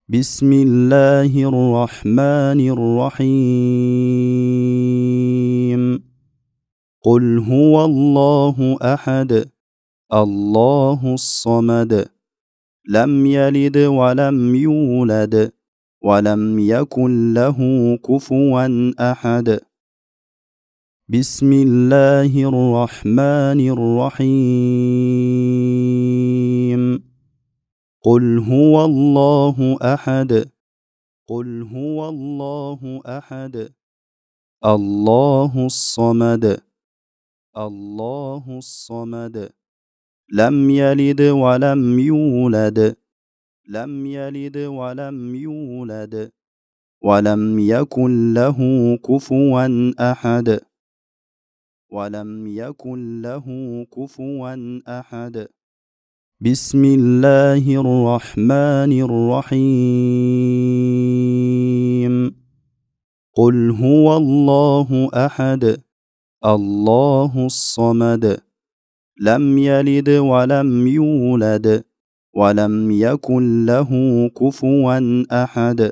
بسم الله الرحمن الرحيم. قل هو الله أحد الله الصمد لم يلد ولم يولد ولم يكن له كفوا أحد. بسم الله الرحمن الرحيم. قل هو الله أحد قل هو الله أحد الله الصمد الله الصمد لم يلد ولم يولد لم يلد ولم يولد ولم يكن له كفوا أحد ولم يكن له كفوا أحد. بسم الله الرحمن الرحيم. قل هو الله أحد الله الصمد لم يلد ولم يولد ولم يكن له كفوا أحد.